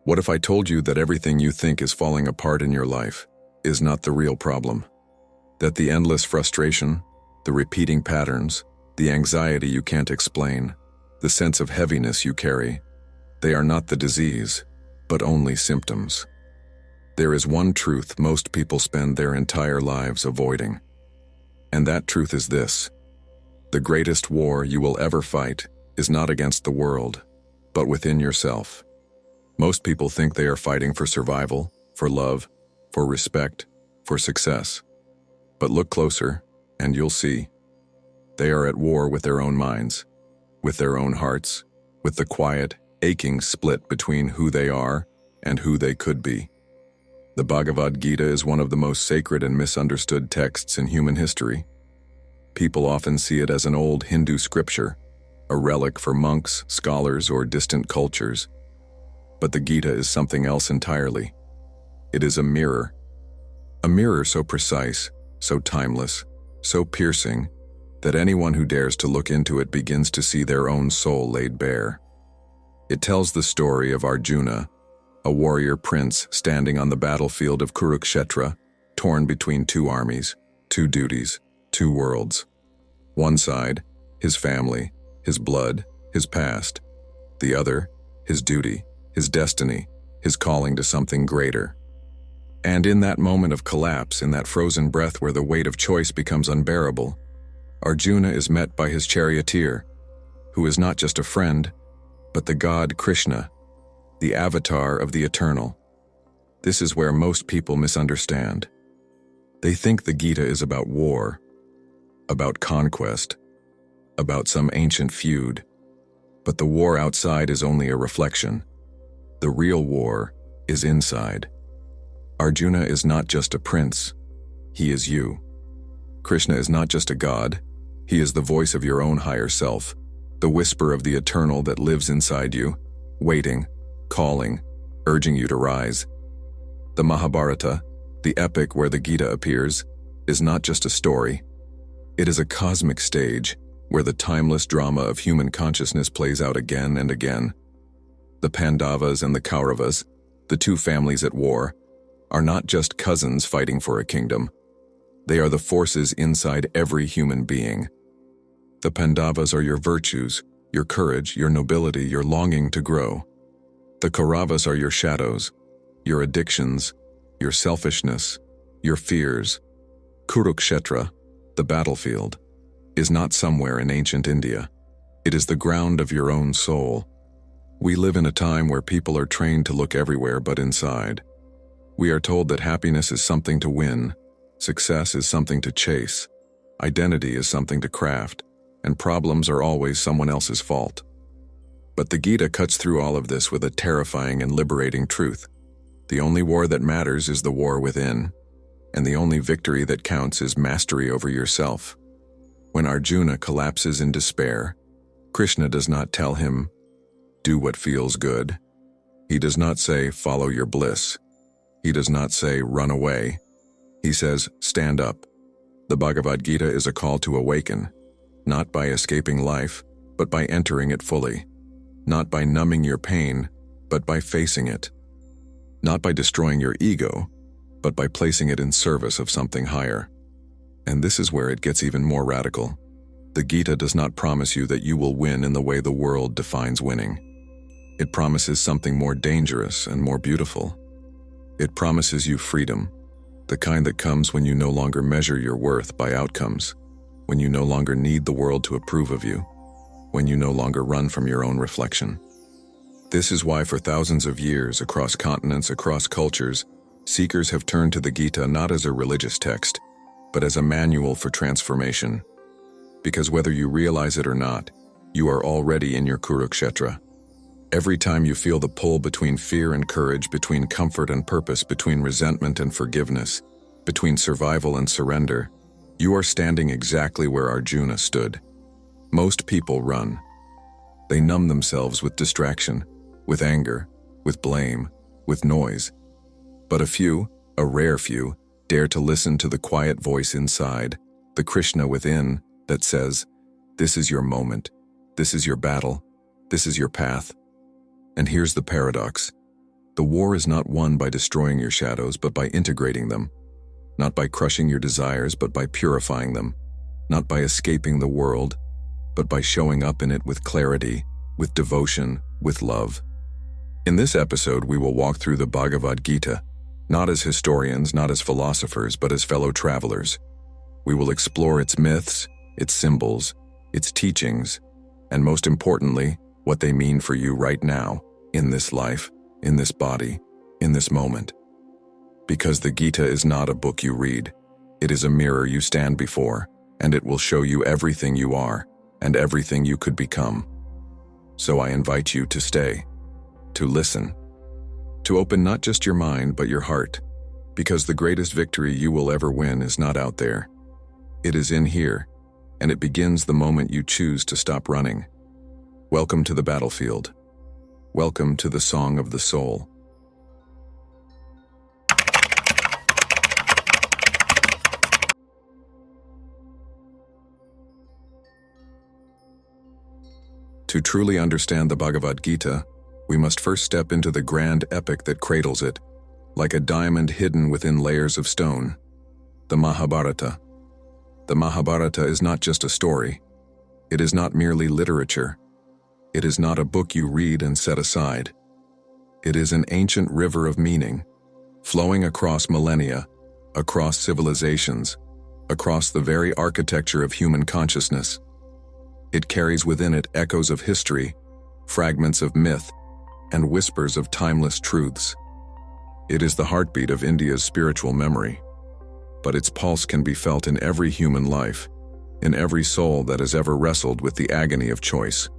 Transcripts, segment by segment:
What if I told you that everything you think is falling apart in your life is not the real problem? That the endless frustration, the repeating patterns, the anxiety you can't explain, the sense of heaviness you carry, they are not the disease, but only symptoms. There is one truth most people spend their entire lives avoiding. And that truth is this: the greatest war you will ever fight is not against the world, but within yourself. Most people think they are fighting for survival, for love, for respect, for success. But look closer, and you'll see. They are at war with their own minds, with their own hearts, with the quiet, aching split between who they are and who they could be. The Bhagavad Gita is one of the most sacred and misunderstood texts in human history. People often see it as an old Hindu scripture, a relic for monks, scholars, or distant cultures. But the Gita is something else entirely. It is a mirror so precise, so timeless, so piercing, that anyone who dares to look into it begins to see their own soul laid bare. It tells the story of Arjuna, a warrior prince standing on the battlefield of Kurukshetra, torn between two armies, two duties, two worlds. One side, his family, his blood, his past. The other, his duty, his destiny, his calling to something greater. And in that moment of collapse, in that frozen breath where the weight of choice becomes unbearable, Arjuna is met by his charioteer, who is not just a friend, but the god Krishna, the avatar of the eternal. This is where most people misunderstand. They think the Gita is about war, about conquest, about some ancient feud. But the war outside is only a reflection. The real war is inside. Arjuna is not just a prince, he is you. Krishna is not just a god, he is the voice of your own higher self, the whisper of the eternal that lives inside you, waiting, calling, urging you to rise. The Mahabharata, the epic where the Gita appears, is not just a story. It is a cosmic stage where the timeless drama of human consciousness plays out again and again. The Pandavas and the Kauravas, the two families at war, are not just cousins fighting for a kingdom. They are the forces inside every human being. The Pandavas are your virtues, your courage, your nobility, your longing to grow. The Kauravas are your shadows, your addictions, your selfishness, your fears. Kurukshetra, the battlefield, is not somewhere in ancient India. It is the ground of your own soul. We live in a time where people are trained to look everywhere but inside. We are told that happiness is something to win, success is something to chase, identity is something to craft, and problems are always someone else's fault. But the Gita cuts through all of this with a terrifying and liberating truth. The only war that matters is the war within, and the only victory that counts is mastery over yourself. When Arjuna collapses in despair, Krishna does not tell him, "Do what feels good." He does not say, "Follow your bliss." He does not say, "Run away." He says, "Stand up." The Bhagavad Gita is a call to awaken, not by escaping life, but by entering it fully. Not by numbing your pain, but by facing it. Not by destroying your ego, but by placing it in service of something higher. And this is where it gets even more radical. The Gita does not promise you that you will win in the way the world defines winning. It promises something more dangerous and more beautiful. It promises you freedom, the kind that comes when you no longer measure your worth by outcomes, when you no longer need the world to approve of you, when you no longer run from your own reflection. This is why for thousands of years, across continents, across cultures, seekers have turned to the Gita not as a religious text, but as a manual for transformation. Because whether you realize it or not, you are already in your Kurukshetra. Every time you feel the pull between fear and courage, between comfort and purpose, between resentment and forgiveness, between survival and surrender, you are standing exactly where Arjuna stood. Most people run. They numb themselves with distraction, with anger, with blame, with noise. But a few, a rare few, dare to listen to the quiet voice inside, the Krishna within, that says, "This is your moment, this is your battle, this is your path." And here's the paradox. The war is not won by destroying your shadows, but by integrating them. Not by crushing your desires, but by purifying them. Not by escaping the world, but by showing up in it with clarity, with devotion, with love. In this episode, we will walk through the Bhagavad Gita, not as historians, not as philosophers, but as fellow travelers. We will explore its myths, its symbols, its teachings, and most importantly, what they mean for you right now, in this life, in this body, in this moment. Because the Gita is not a book you read, it is a mirror you stand before, and it will show you everything you are and everything you could become. So I invite you to stay, to listen, to open not just your mind but your heart, because the greatest victory you will ever win is not out there. It is in here, and it begins the moment you choose to stop running. Welcome to the battlefield. Welcome to the song of the soul. To truly understand the Bhagavad Gita, we must first step into the grand epic that cradles it, like a diamond hidden within layers of stone, the Mahabharata. The Mahabharata is not just a story. It is not merely literature. It is not a book you read and set aside. It is an ancient river of meaning, flowing across millennia, across civilizations, across the very architecture of human consciousness. It carries within it echoes of history, fragments of myth, and whispers of timeless truths. It is the heartbeat of India's spiritual memory, but its pulse can be felt in every human life, in every soul that has ever wrestled with the agony of choice.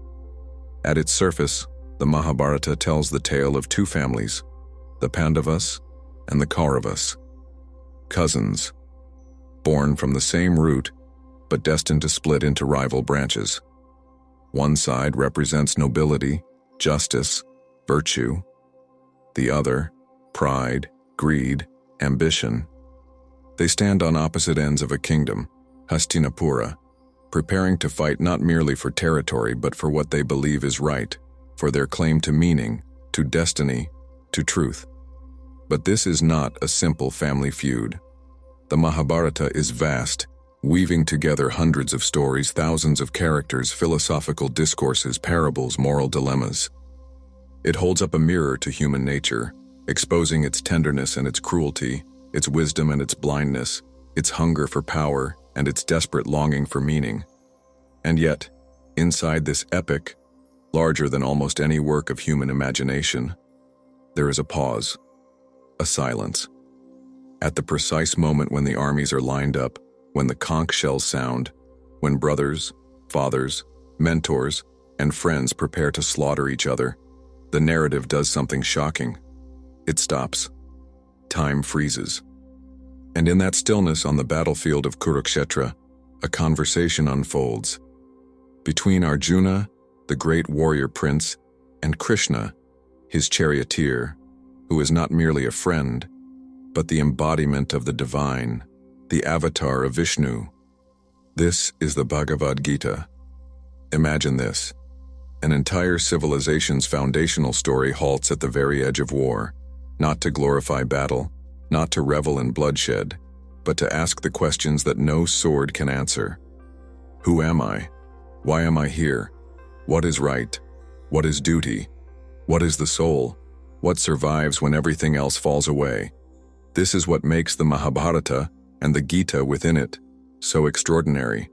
At its surface, the Mahabharata tells the tale of two families, the Pandavas and the Kauravas, cousins, born from the same root, but destined to split into rival branches. One side represents nobility, justice, virtue. The other, pride, greed, ambition. They stand on opposite ends of a kingdom, Hastinapura, preparing to fight not merely for territory but for what they believe is right, for their claim to meaning, to destiny, to truth. But this is not a simple family feud. The Mahabharata is vast, weaving together hundreds of stories, thousands of characters, philosophical discourses, parables, moral dilemmas. It holds up a mirror to human nature, exposing its tenderness and its cruelty, its wisdom and its blindness, its hunger for power and its desperate longing for meaning. And yet, inside this epic, larger than almost any work of human imagination, there is a pause, a silence. At the precise moment when the armies are lined up, when the conch shells sound, when brothers, fathers, mentors, and friends prepare to slaughter each other, the narrative does something shocking. It stops. Time freezes. And in that stillness on the battlefield of Kurukshetra, a conversation unfolds. Between Arjuna, the great warrior prince, and Krishna, his charioteer, who is not merely a friend, but the embodiment of the divine, the avatar of Vishnu. This is the Bhagavad Gita. Imagine this. An entire civilization's foundational story halts at the very edge of war, not to glorify battle, not to revel in bloodshed, but to ask the questions that no sword can answer. Who am I? Why am I here? What is right? What is duty? What is the soul? What survives when everything else falls away? This is what makes the Mahabharata and the Gita within it so extraordinary.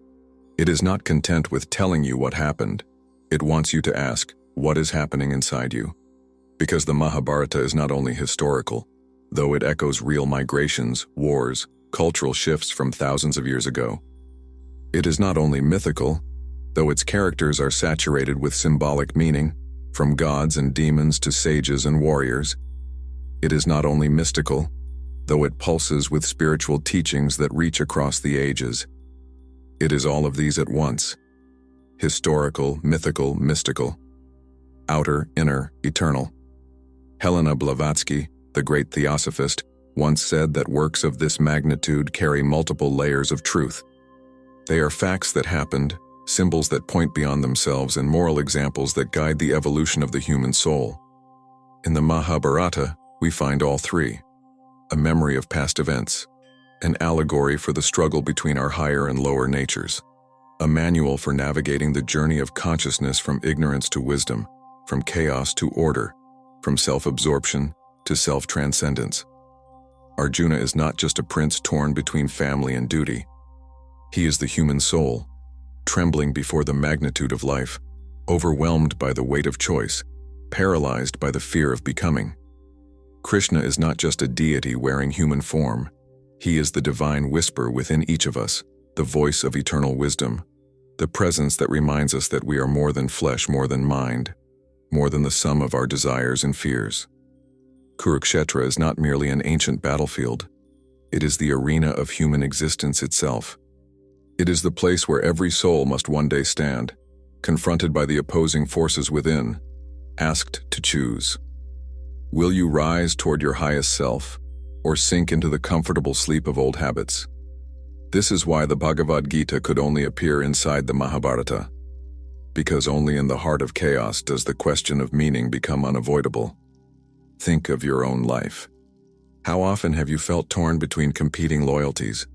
It is not content with telling you what happened. It wants you to ask, what is happening inside you? Because the Mahabharata is not only historical, though it echoes real migrations, wars, cultural shifts from thousands of years ago. It is not only mythical, though its characters are saturated with symbolic meaning, from gods and demons to sages and warriors. It is not only mystical, though it pulses with spiritual teachings that reach across the ages. It is all of these at once. Historical, mythical, mystical. Outer, inner, eternal. Helena Blavatsky, the great theosophist, once said that works of this magnitude carry multiple layers of truth. They are facts that happened, symbols that point beyond themselves, and moral examples that guide the evolution of the human soul. In the Mahabharata, we find all three: a memory of past events, an allegory for the struggle between our higher and lower natures, a manual for navigating the journey of consciousness from ignorance to wisdom, from chaos to order, from self-absorption to self-transcendence. Arjuna is not just a prince torn between family and duty. He is the human soul, trembling before the magnitude of life, overwhelmed by the weight of choice, paralyzed by the fear of becoming. Krishna is not just a deity wearing human form. He is the divine whisper within each of us, the voice of eternal wisdom, the presence that reminds us that we are more than flesh, more than mind, more than the sum of our desires and fears. Kurukshetra is not merely an ancient battlefield. It is the arena of human existence itself. It is the place where every soul must one day stand, confronted by the opposing forces within, asked to choose. Will you rise toward your highest self, or sink into the comfortable sleep of old habits? This is why the Bhagavad Gita could only appear inside the Mahabharata, because only in the heart of chaos does the question of meaning become unavoidable. Think of your own life. How often have you felt torn between competing loyalties,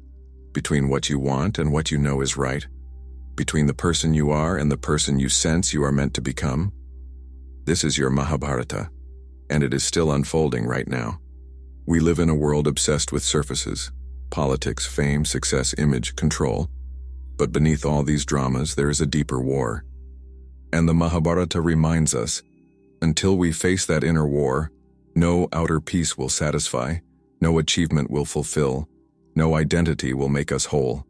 between what you want and what you know is right, between the person you are and the person you sense you are meant to become? This is your Mahabharata, and it is still unfolding right now. We live in a world obsessed with surfaces, politics, fame, success, image, control. But beneath all these dramas, there is a deeper war. And the Mahabharata reminds us, until we face that inner war, no outer peace will satisfy, no achievement will fulfill, no identity will make us whole.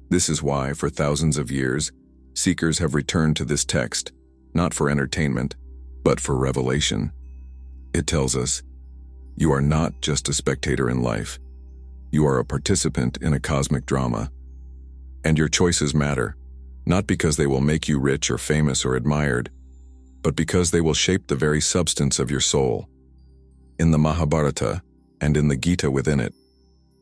This is why, for thousands of years, seekers have returned to this text, not for entertainment, but for revelation. It tells us, you are not just a spectator in life. You are a participant in a cosmic drama. And your choices matter, not because they will make you rich or famous or admired, but because they will shape the very substance of your soul. In the Mahabharata, and in the Gita within it,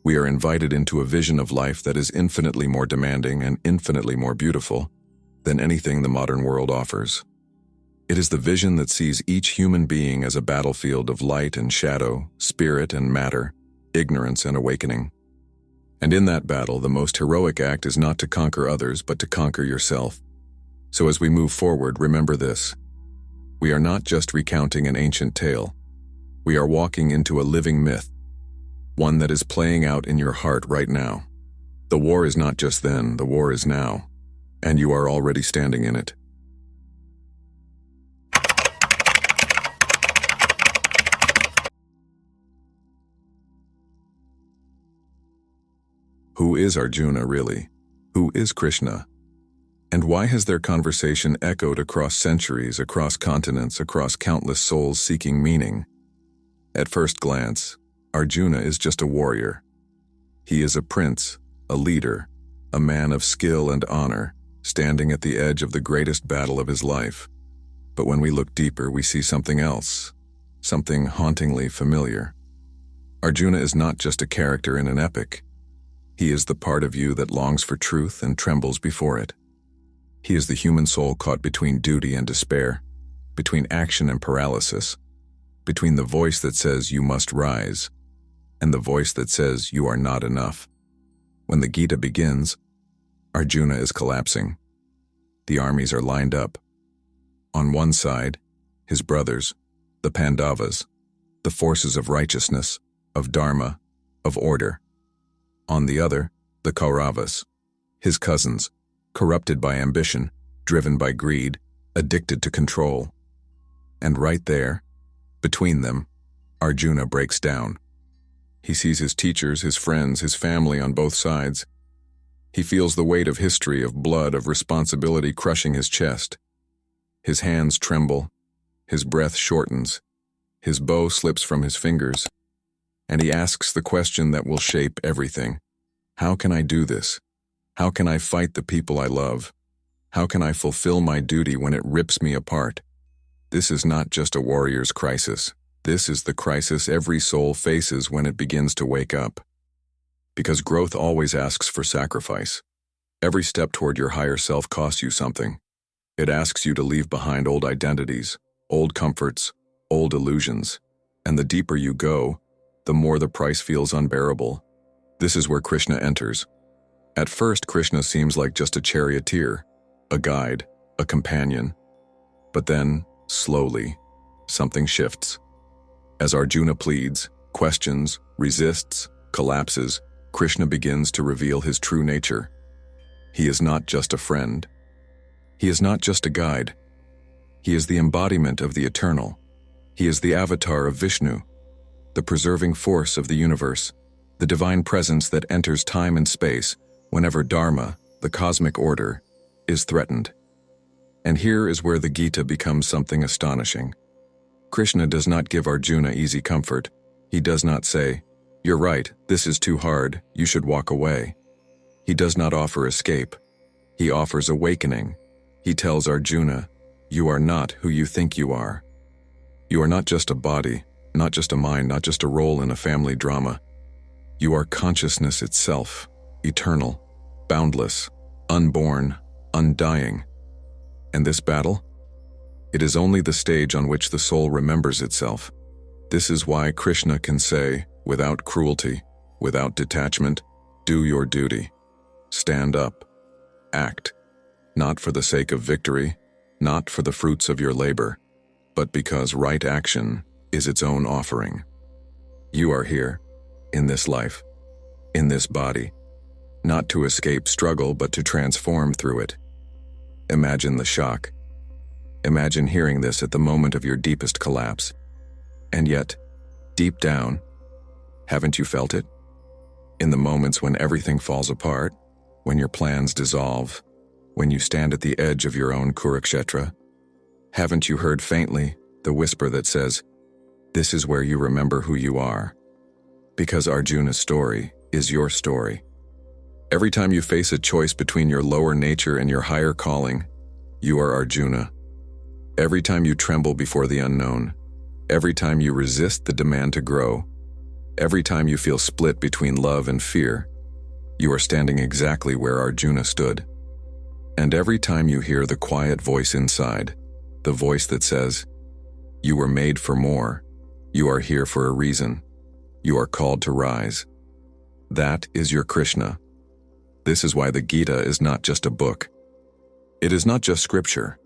we are invited into a vision of life that is infinitely more demanding and infinitely more beautiful than anything the modern world offers. It is the vision that sees each human being as a battlefield of light and shadow, spirit and matter, ignorance and awakening. And in that battle, the most heroic act is not to conquer others, but to conquer yourself. So as we move forward, remember this. We are not just recounting an ancient tale. We are walking into a living myth, one that is playing out in your heart right now. The war is not just then, the war is now, and you are already standing in it. Who is Arjuna really? Who is Krishna? And why has their conversation echoed across centuries, across continents, across countless souls seeking meaning? At first glance, Arjuna is just a warrior. He is a prince, a leader, a man of skill and honor, standing at the edge of the greatest battle of his life. But when we look deeper, we see something else, something hauntingly familiar. Arjuna is not just a character in an epic. He is the part of you that longs for truth and trembles before it. He is the human soul caught between duty and despair, between action and paralysis, between the voice that says you must rise and the voice that says you are not enough. When the Gita begins, Arjuna is collapsing. The armies are lined up. On one side, his brothers, the Pandavas, the forces of righteousness, of Dharma, of order. On the other, the Kauravas, his cousins, corrupted by ambition, driven by greed, addicted to control. And right there, between them, Arjuna breaks down. He sees his teachers, his friends, his family on both sides. He feels the weight of history, of blood, of responsibility crushing his chest. His hands tremble, his breath shortens, his bow slips from his fingers, and he asks the question that will shape everything. How can I do this? How can I fight the people I love? How can I fulfill my duty when it rips me apart? This is not just a warrior's crisis. This is the crisis every soul faces when it begins to wake up. Because growth always asks for sacrifice. Every step toward your higher self costs you something. It asks you to leave behind old identities, old comforts, old illusions. And the deeper you go, the more the price feels unbearable. This is where Krishna enters. At first, Krishna seems like just a charioteer, a guide, a companion. But then, slowly, something shifts. As Arjuna pleads, questions, resists, collapses, Krishna begins to reveal his true nature. He is not just a friend. He is not just a guide. He is the embodiment of the eternal. He is the avatar of Vishnu, the preserving force of the universe, the divine presence that enters time and space whenever Dharma, the cosmic order, is threatened. And here is where the Gita becomes something astonishing. Krishna does not give Arjuna easy comfort. He does not say, "You're right, this is too hard, you should walk away." He does not offer escape. He offers awakening. He tells Arjuna, "You are not who you think you are. You are not just a body, not just a mind, not just a role in a family drama. You are consciousness itself, eternal, boundless, unborn, undying. And this battle? It is only the stage on which the soul remembers itself. This is why Krishna can say, without cruelty, without detachment, do your duty. Stand up. Act. Not for the sake of victory, not for the fruits of your labor, but because right action is its own offering. You are here, in this life, in this body, not to escape struggle but to transform through it. Imagine the shock. Imagine hearing this at the moment of your deepest collapse. And yet, deep down, haven't you felt it? In the moments when everything falls apart, when your plans dissolve, when you stand at the edge of your own Kurukshetra, haven't you heard faintly the whisper that says, "This is where you remember who you are"? Because Arjuna's story is your story. Every time you face a choice between your lower nature and your higher calling, you are Arjuna. Every time you tremble before the unknown, every time you resist the demand to grow, every time you feel split between love and fear, you are standing exactly where Arjuna stood. And every time you hear the quiet voice inside, the voice that says, "You were made for more. You are here for a reason. You are called to rise." That is your Krishna. This is why the Gita is not just a book. It is not just scripture.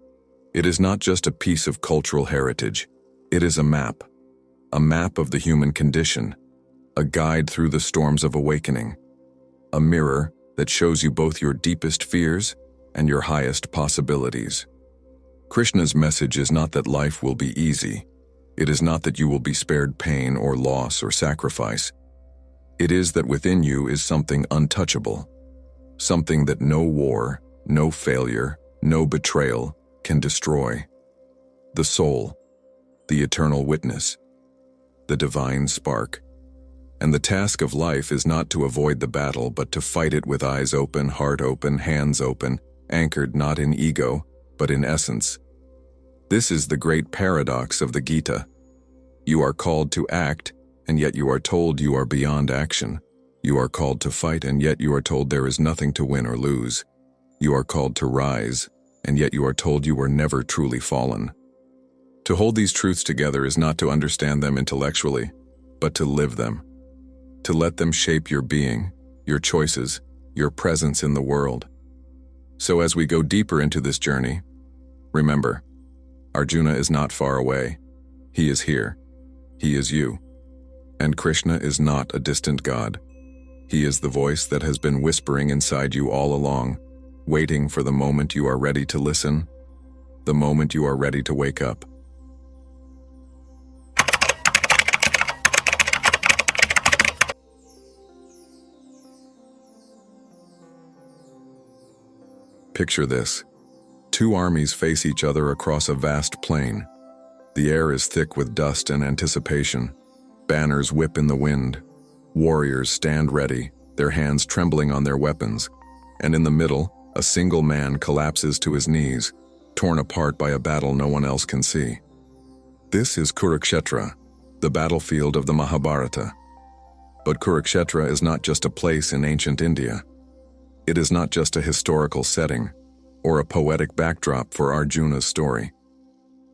It is not just a piece of cultural heritage. It is a map of the human condition, a guide through the storms of awakening, a mirror that shows you both your deepest fears and your highest possibilities. Krishna's message is not that life will be easy. It is not that you will be spared pain or loss or sacrifice. It is that within you is something untouchable, something that no war, no failure, no betrayal can destroy. The soul, the eternal witness, the divine spark. And the task of life is not to avoid the battle, but to fight it with eyes open, heart open, hands open, anchored not in ego, but in essence. This is the great paradox of the Gita. You are called to act, and yet you are told you are beyond action. You are called to fight, and yet you are told there is nothing to win or lose. You are called to rise, and yet you are told you were never truly fallen. To hold these truths together is not to understand them intellectually, but to live them. To let them shape your being, your choices, your presence in the world. So as we go deeper into this journey, remember, Arjuna is not far away. He is here. He is you. And Krishna is not a distant god. He is the voice that has been whispering inside you all along, waiting for the moment you are ready to listen, the moment you are ready to wake up. Picture this. Two armies face each other across a vast plain. The air is thick with dust and anticipation. Banners whip in the wind. Warriors stand ready, their hands trembling on their weapons. And in the middle, a single man collapses to his knees, torn apart by a battle no one else can see. This is Kurukshetra, the battlefield of the Mahabharata. But Kurukshetra is not just a place in ancient India. It is not just a historical setting or a poetic backdrop for Arjuna's story.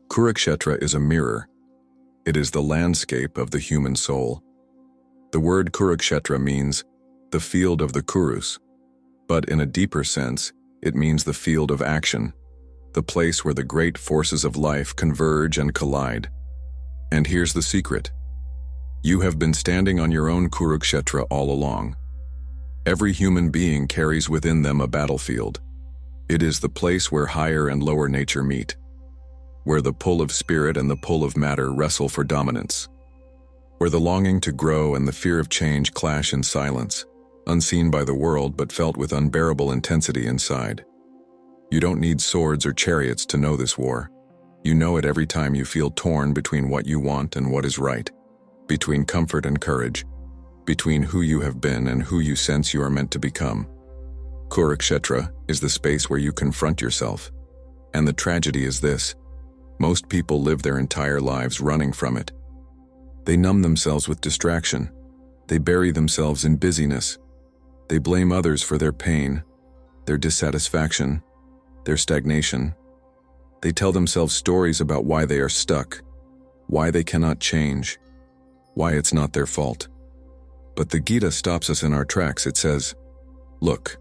Kurukshetra is a mirror. It is the landscape of the human soul. The word Kurukshetra means the field of the Kurus, but in a deeper sense, it means the field of action, the place where the great forces of life converge and collide. And here's the secret. You have been standing on your own Kurukshetra all along. Every human being carries within them a battlefield. It is the place where higher and lower nature meet, where the pull of spirit and the pull of matter wrestle for dominance, where the longing to grow and the fear of change clash in silence, unseen by the world but felt with unbearable intensity inside. You don't need swords or chariots to know this war. You know it every time you feel torn between what you want and what is right, between comfort and courage, between who you have been and who you sense you are meant to become. Kurukshetra is the space where you confront yourself. And the tragedy is this: most people live their entire lives running from it. They numb themselves with distraction. They bury themselves in busyness. They blame others for their pain, their dissatisfaction, their stagnation. They tell themselves stories about why they are stuck, why they cannot change, why it's not their fault. But the Gita stops us in our tracks. It says, look,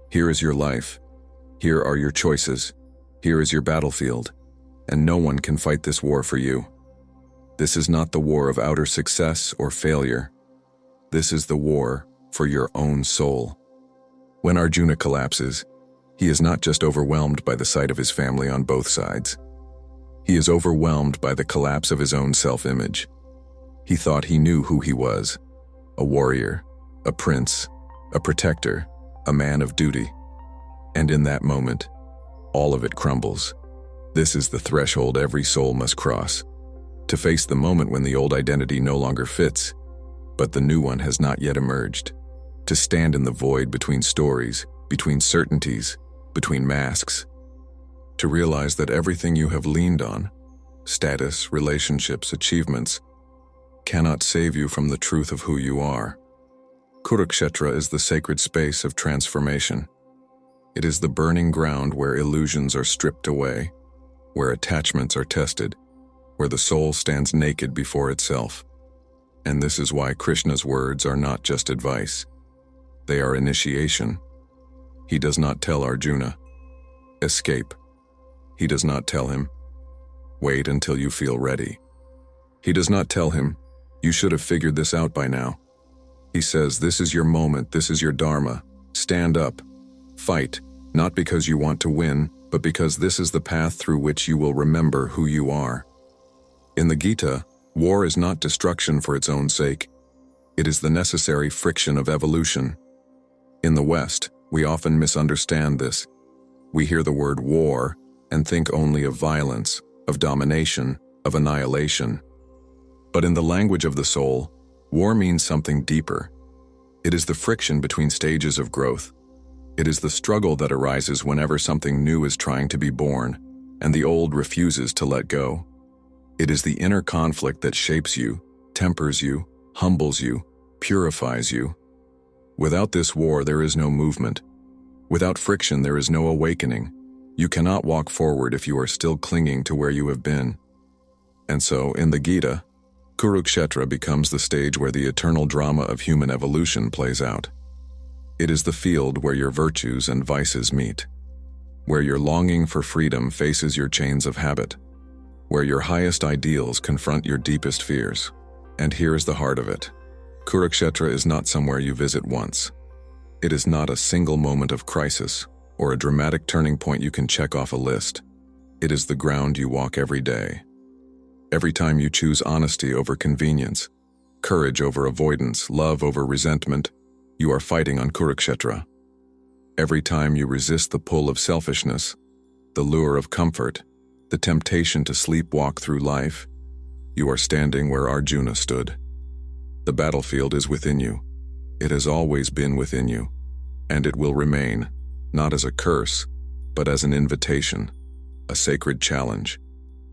here is your life. Here are your choices. Here is your battlefield. And no one can fight this war for you. This is not the war of outer success or failure. This is the war for your own soul. When Arjuna collapses, he is not just overwhelmed by the sight of his family on both sides. He is overwhelmed by the collapse of his own self-image. He thought he knew who he was: a warrior, a prince, a protector, a man of duty. And in that moment, all of it crumbles. This is the threshold every soul must cross, to face the moment when the old identity no longer fits, but the new one has not yet emerged, to stand in the void between stories, between certainties, between masks, to realize that everything you have leaned on, status, relationships, achievements, cannot save you from the truth of who you are. Kurukshetra is the sacred space of transformation. It is the burning ground where illusions are stripped away, where attachments are tested, where the soul stands naked before itself. And this is why Krishna's words are not just advice. They are initiation. He does not tell Arjuna, escape. He does not tell him, wait until you feel ready. He does not tell him, you should have figured this out by now. He says, this is your moment, this is your Dharma. Stand up, fight, not because you want to win, but because this is the path through which you will remember who you are. In the Gita, war is not destruction for its own sake. It is the necessary friction of evolution. In the West, we often misunderstand this. We hear the word war and think only of violence, of domination, of annihilation. But in the language of the soul, war means something deeper. It is the friction between stages of growth. It is the struggle that arises whenever something new is trying to be born, and the old refuses to let go. It is the inner conflict that shapes you, tempers you, humbles you, purifies you. Without this war, there is no movement. Without friction, there is no awakening. You cannot walk forward if you are still clinging to where you have been. And so, in the Gita, Kurukshetra becomes the stage where the eternal drama of human evolution plays out. It is the field where your virtues and vices meet, where your longing for freedom faces your chains of habit, where your highest ideals confront your deepest fears. And here is the heart of it. Kurukshetra is not somewhere you visit once. It is not a single moment of crisis or a dramatic turning point you can check off a list. It is the ground you walk every day. Every time you choose honesty over convenience, courage over avoidance, love over resentment, you are fighting on Kurukshetra. Every time you resist the pull of selfishness, the lure of comfort, the temptation to sleepwalk through life, you are standing where Arjuna stood. The battlefield is within you. It has always been within you, and it will remain, not as a curse, but as an invitation, a sacred challenge,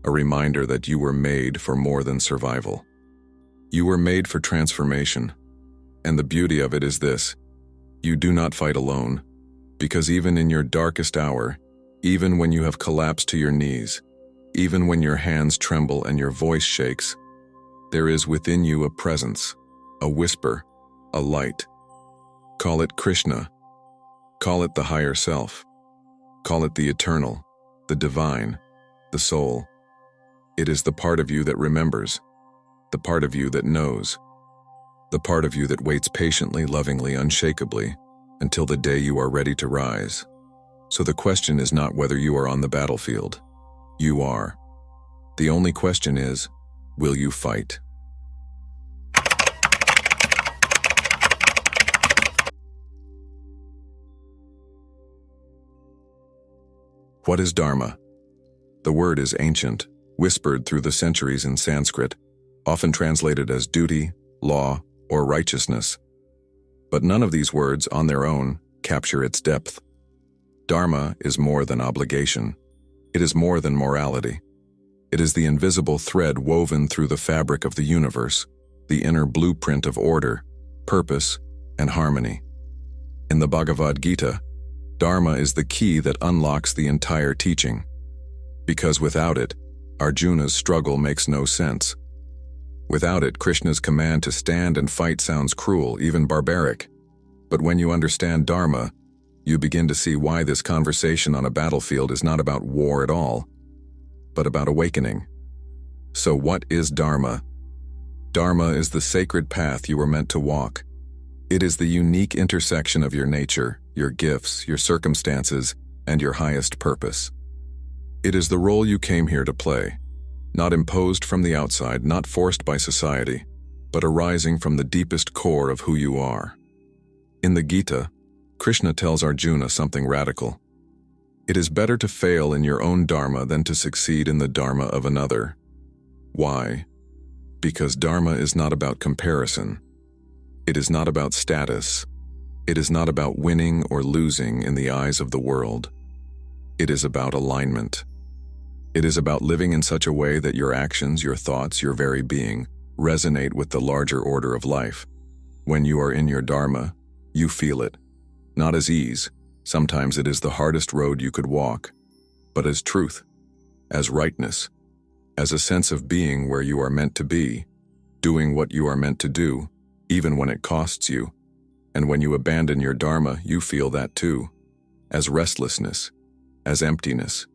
a reminder that you were made for more than survival. You were made for transformation, and the beauty of it is this: you do not fight alone, because even in your darkest hour, even when you have collapsed to your knees, even when your hands tremble and your voice shakes, There is within you a presence, a whisper, a light. Call it Krishna. Call it the higher self. Call it the eternal, the divine, the soul. It is the part of you that remembers, the part of you that knows, the part of you that waits patiently, lovingly, unshakably, until the day you are ready to rise. So the question is not whether you are on the battlefield. You are. The only question is, will you fight? What is Dharma? The word is ancient, whispered through the centuries in Sanskrit, often translated as duty, law, or righteousness. But none of these words, on their own, capture its depth. Dharma is more than obligation. It is more than morality. It is the invisible thread woven through the fabric of the universe, the inner blueprint of order, purpose, and harmony. In the Bhagavad Gita, Dharma is the key that unlocks the entire teaching. Because without it, Arjuna's struggle makes no sense. Without it, Krishna's command to stand and fight sounds cruel, even barbaric. But when you understand Dharma, you begin to see why this conversation on a battlefield is not about war at all, but about awakening. So what is Dharma? Dharma is the sacred path you were meant to walk. It is the unique intersection of your nature, your gifts, your circumstances, and your highest purpose. It is the role you came here to play, not imposed from the outside, not forced by society, but arising from the deepest core of who you are. In the Gita, Krishna tells Arjuna something radical. It is better to fail in your own Dharma than to succeed in the Dharma of another. Why? Because Dharma is not about comparison. It is not about status. It is not about winning or losing in the eyes of the world. It is about alignment. It is about living in such a way that your actions, your thoughts, your very being resonate with the larger order of life. When you are in your Dharma, you feel it, not as ease. Sometimes it is the hardest road you could walk, but as truth, as rightness, as a sense of being where you are meant to be, doing what you are meant to do, even when it costs you. And when you abandon your Dharma, you feel that too, as restlessness, as emptiness,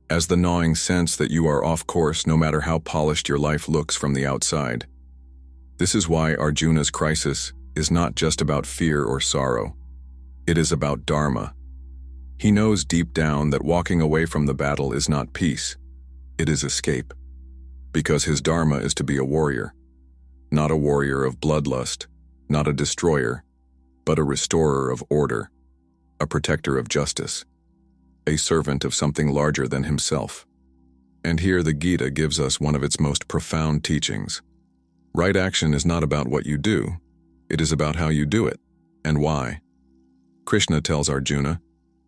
as the gnawing sense that you are off course no matter how polished your life looks from the outside. This is why Arjuna's crisis is not just about fear or sorrow. It is about Dharma. He knows deep down that walking away from the battle is not peace, it is escape. Because his Dharma is to be a warrior. Not a warrior of bloodlust, not a destroyer, but a restorer of order, a protector of justice, a servant of something larger than himself. And here the Gita gives us one of its most profound teachings. Right action is not about what you do, it is about how you do it, and why. Krishna tells Arjuna,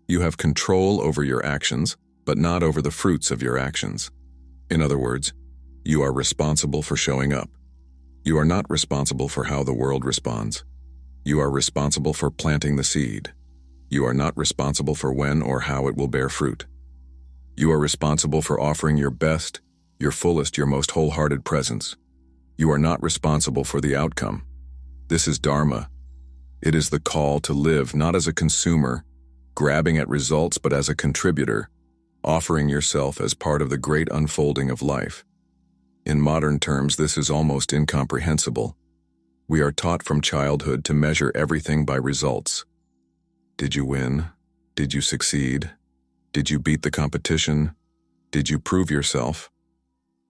you have control over your actions, but not over the fruits of your actions. In other words, you are responsible for showing up. You are not responsible for how the world responds. You are responsible for planting the seed. You are not responsible for when or how it will bear fruit. You are responsible for offering your best, your fullest, your most wholehearted presence. You are not responsible for the outcome. This is Dharma. It is the call to live not as a consumer, grabbing at results, but as a contributor, offering yourself as part of the great unfolding of life. In modern terms, this is almost incomprehensible. We are taught from childhood to measure everything by results. Did you win? Did you succeed? Did you beat the competition? Did you prove yourself?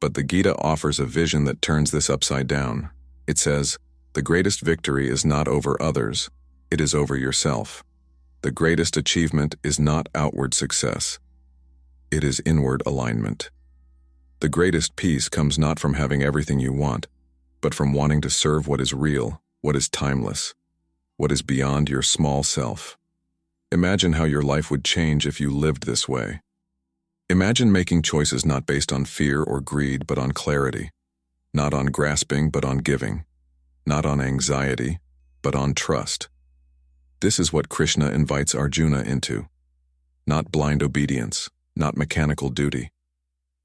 But the Gita offers a vision that turns this upside down. It says, the greatest victory is not over others, it is over yourself. The greatest achievement is not outward success. It is inward alignment. The greatest peace comes not from having everything you want, but from wanting to serve what is real, what is timeless, what is beyond your small self. Imagine how your life would change if you lived this way. Imagine making choices not based on fear or greed, but on clarity, not on grasping, but on giving, not on anxiety, but on trust. This is what Krishna invites Arjuna into. Not blind obedience, not mechanical duty,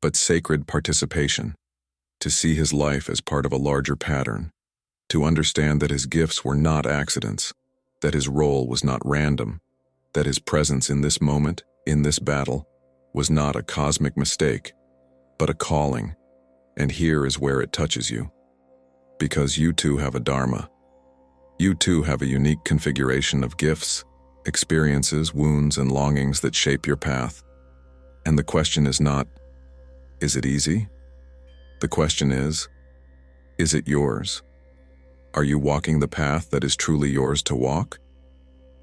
but sacred participation. to see his life as part of a larger pattern, to understand that his gifts were not accidents, that his role was not random, that his presence in this moment, in this battle, was not a cosmic mistake, but a calling. And here is where it touches you. Because you too have a Dharma. You too have a unique configuration of gifts, experiences, wounds, and longings that shape your path. And the question is not, is it easy? The question is it yours? Are you walking the path that is truly yours to walk?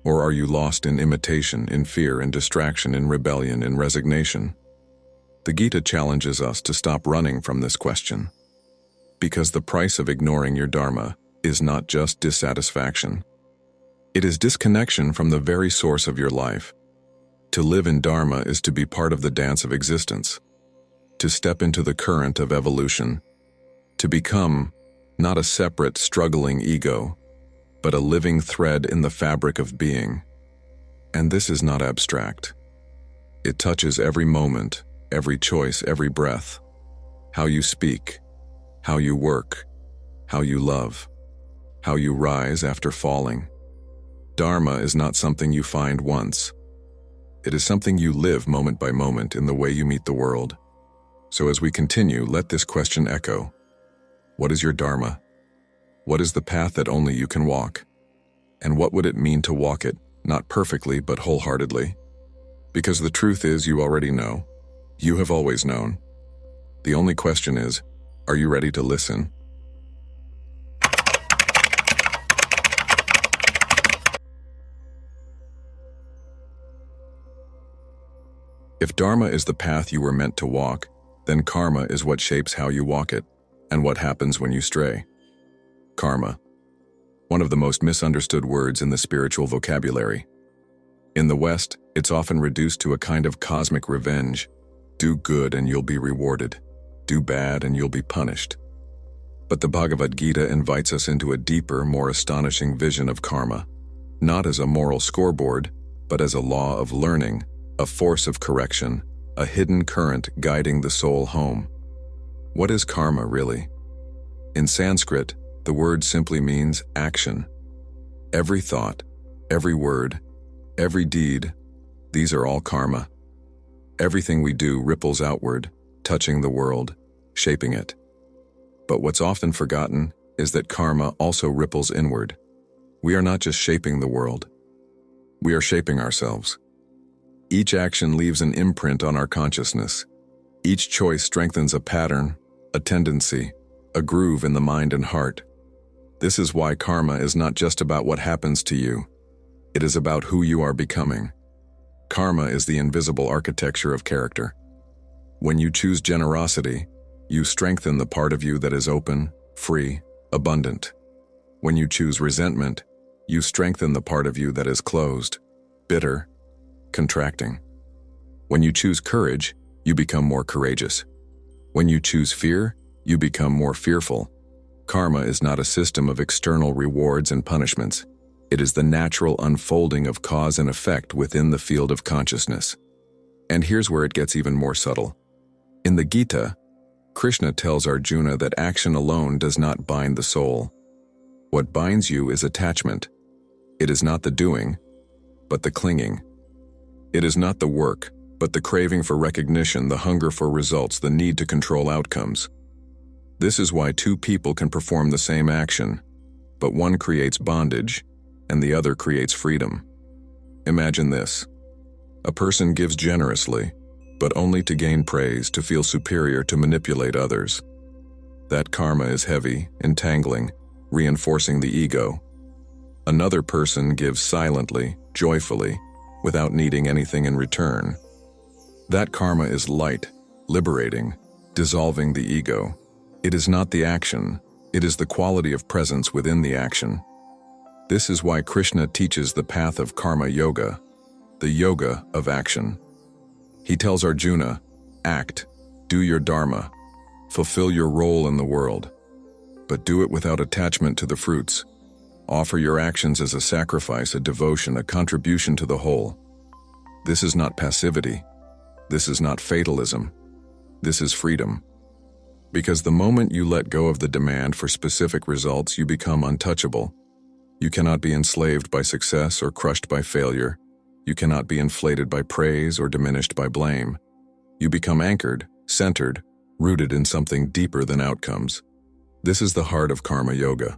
Or are you lost in imitation, in fear, in distraction, in rebellion, in resignation? The Gita challenges us to stop running from this question. Because the price of ignoring your Dharma is not just dissatisfaction. It is disconnection from the very source of your life. To live in Dharma is to be part of the dance of existence, to step into the current of evolution, to become not a separate, struggling ego, but a living thread in the fabric of being. And this is not abstract. It touches every moment, every choice, every breath. How you speak, how you work, how you love, how you rise after falling. Dharma is not something you find once. It is something you live moment by moment in the way you meet the world. So as we continue, let this question echo. What is your Dharma? What is the path that only you can walk? And what would it mean to walk it, not perfectly, but wholeheartedly? Because the truth is, you already know. You have always known. The only question is, are you ready to listen? If Dharma is the path you were meant to walk, then karma is what shapes how you walk it, and what happens when you stray. Karma. One of the most misunderstood words in the spiritual vocabulary. In the West, it's often reduced to a kind of cosmic revenge. Do good and you'll be rewarded. Do bad and you'll be punished. But the Bhagavad Gita invites us into a deeper, more astonishing vision of karma, not as a moral scoreboard, but as a law of learning, a force of correction, a hidden current guiding the soul home. What is karma really? In Sanskrit, the word simply means action. Every thought, every word, every deed, these are all karma. Everything we do ripples outward, touching the world, shaping it. But what's often forgotten is that karma also ripples inward. We are not just shaping the world. We are shaping ourselves. Each action leaves an imprint on our consciousness. Each choice strengthens a pattern, a tendency, a groove in the mind and heart. This is why karma is not just about what happens to you. It is about who you are becoming. Karma is the invisible architecture of character. When you choose generosity, you strengthen the part of you that is open, free, abundant. When you choose resentment, you strengthen the part of you that is closed, bitter, contracting. When you choose courage, you become more courageous. When you choose fear, you become more fearful. Karma is not a system of external rewards and punishments. It is the natural unfolding of cause and effect within the field of consciousness. And here's where it gets even more subtle. In the Gita, Krishna tells Arjuna that action alone does not bind the soul. What binds you is attachment. It is not the doing, but the clinging. It is not the work, but the craving for recognition, the hunger for results, the need to control outcomes. This is why two people can perform the same action, but one creates bondage, and the other creates freedom. Imagine this. A person gives generously, but only to gain praise, to feel superior, to manipulate others. That karma is heavy, entangling, reinforcing the ego. Another person gives silently, joyfully, without needing anything in return. That karma is light, liberating, dissolving the ego. It is not the action, it is the quality of presence within the action. This is why Krishna teaches the path of karma yoga, the yoga of action. He tells Arjuna, act, do your dharma, fulfill your role in the world, but do it without attachment to the fruits. Offer your actions as a sacrifice, a devotion, a contribution to the whole. This is not passivity. This is not fatalism. This is freedom. Because the moment you let go of the demand for specific results, you become untouchable. You cannot be enslaved by success or crushed by failure. You cannot be inflated by praise or diminished by blame. You become anchored, centered, rooted in something deeper than outcomes. This is the heart of karma yoga.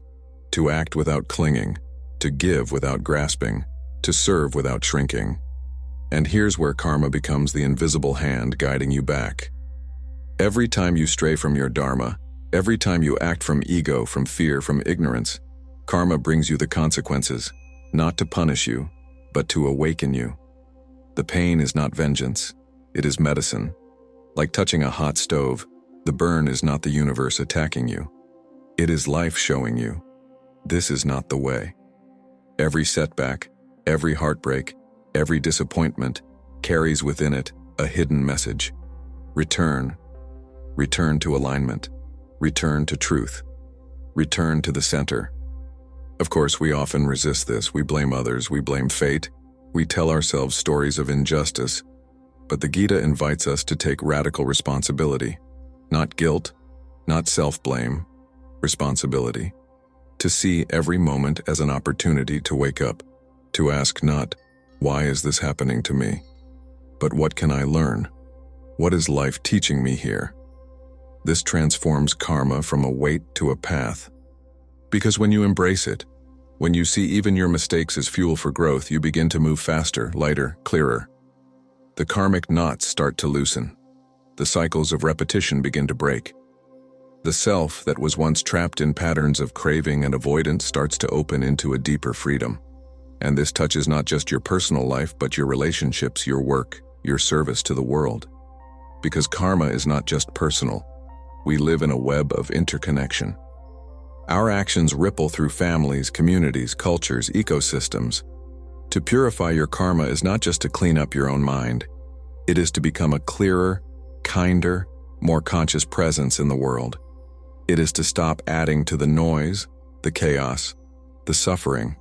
To act without clinging, to give without grasping, to serve without shrinking. And here's where karma becomes the invisible hand guiding you back. Every time you stray from your Dharma, every time you act from ego, from fear, from ignorance, karma brings you the consequences, not to punish you, but to awaken you. The pain is not vengeance, it is medicine. Like touching a hot stove, the burn is not the universe attacking you. It is life showing you, this is not the way. Every setback, every heartbreak, every disappointment carries within it a hidden message. Return. Return to alignment. Return to truth. Return to the center. Of course, we often resist this. We blame others, we blame fate, we tell ourselves stories of injustice. But the Gita invites us to take radical responsibility. Not guilt, not self-blame, responsibility. To see every moment as an opportunity to wake up. To ask not, why is this happening to me? But what can I learn? What is life teaching me here? This transforms karma from a weight to a path. Because when you embrace it, when you see even your mistakes as fuel for growth, you begin to move faster, lighter, clearer. The karmic knots start to loosen. The cycles of repetition begin to break. The self that was once trapped in patterns of craving and avoidance starts to open into a deeper freedom. And this touches not just your personal life, but your relationships, your work, your service to the world. Because karma is not just personal. We live in a web of interconnection. Our actions ripple through families, communities, cultures, ecosystems. To purify your karma is not just to clean up your own mind. It is to become a clearer, kinder, more conscious presence in the world. It is to stop adding to the noise, the chaos, the suffering.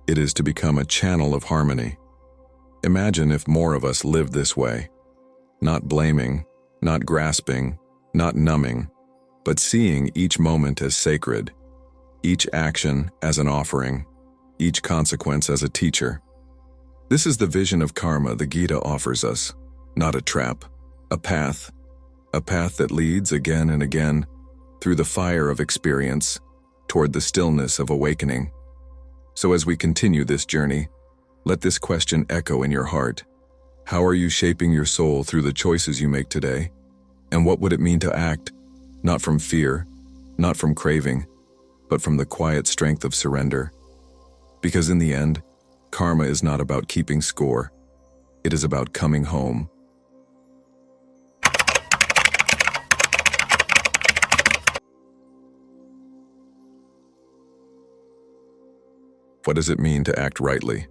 It is to become a channel of harmony. Imagine if more of us lived this way. Not blaming, not grasping, not numbing, but seeing each moment as sacred, each action as an offering, each consequence as a teacher. This is the vision of karma the Gita offers us, not a trap, a path that leads again and again through the fire of experience toward the stillness of awakening. So as we continue this journey, let this question echo in your heart. How are you shaping your soul through the choices you make today? And what would it mean to act, not from fear, not from craving, but from the quiet strength of surrender? Because in the end, karma is not about keeping score. It is about coming home. What does it mean to act rightly?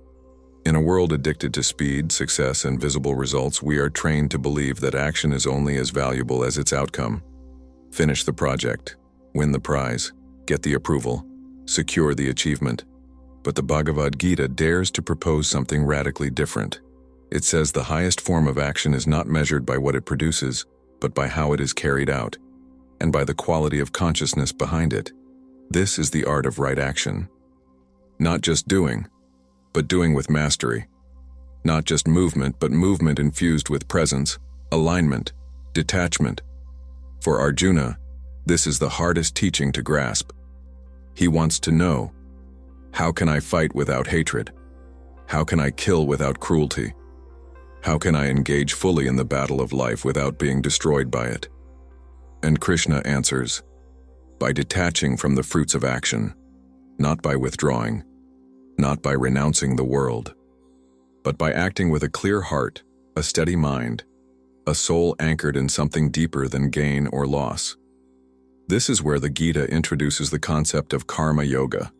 In a world addicted to speed, success, and visible results, we are trained to believe that action is only as valuable as its outcome. Finish the project, win the prize, get the approval, secure the achievement. But the Bhagavad Gita dares to propose something radically different. It says the highest form of action is not measured by what it produces, but by how it is carried out, and by the quality of consciousness behind it. This is the art of right action. Not just doing, but doing with mastery. Not just movement, but movement infused with presence, alignment, detachment. For Arjuna, this is the hardest teaching to grasp. He wants to know, how can I fight without hatred? How can I kill without cruelty? How can I engage fully in the battle of life without being destroyed by it? And Krishna answers, by detaching from the fruits of action, not by withdrawing, not by renouncing the world, but by acting with a clear heart, a steady mind, a soul anchored in something deeper than gain or loss. This is where the Gita introduces the concept of karma yoga,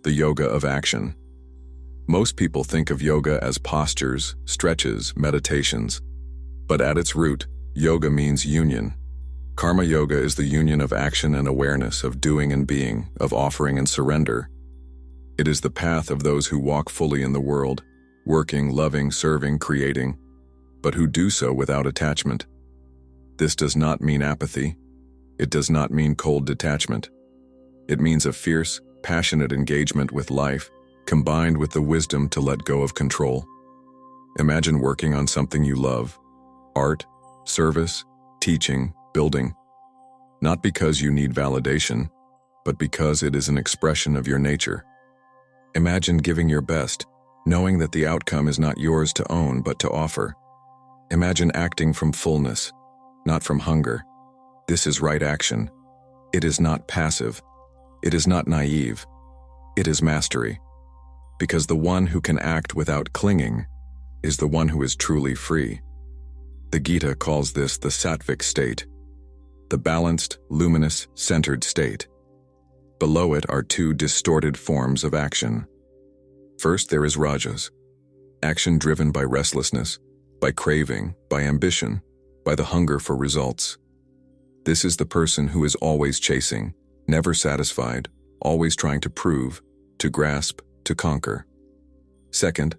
the yoga of action. Most people think of yoga as postures, stretches, meditations, but at its root, yoga means union. Karma yoga is the union of action and awareness, of doing and being, of offering and surrender. It is the path of those who walk fully in the world, working, loving, serving, creating, but who do so without attachment. This does not mean apathy. It does not mean cold detachment. It means a fierce, passionate engagement with life, combined with the wisdom to let go of control. Imagine working on something you love: art, service, teaching, building. Not because you need validation, but because it is an expression of your nature. Imagine giving your best, knowing that the outcome is not yours to own but to offer. Imagine acting from fullness, not from hunger. This is right action. It is not passive. It is not naive. It is mastery. Because the one who can act without clinging is the one who is truly free. The Gita calls this the sattvic state, the balanced, luminous, centered state. Below it are two distorted forms of action. First, there is rajas, action driven by restlessness, by craving, by ambition, by the hunger for results. This is the person who is always chasing, never satisfied, always trying to prove, to grasp, to conquer. Second,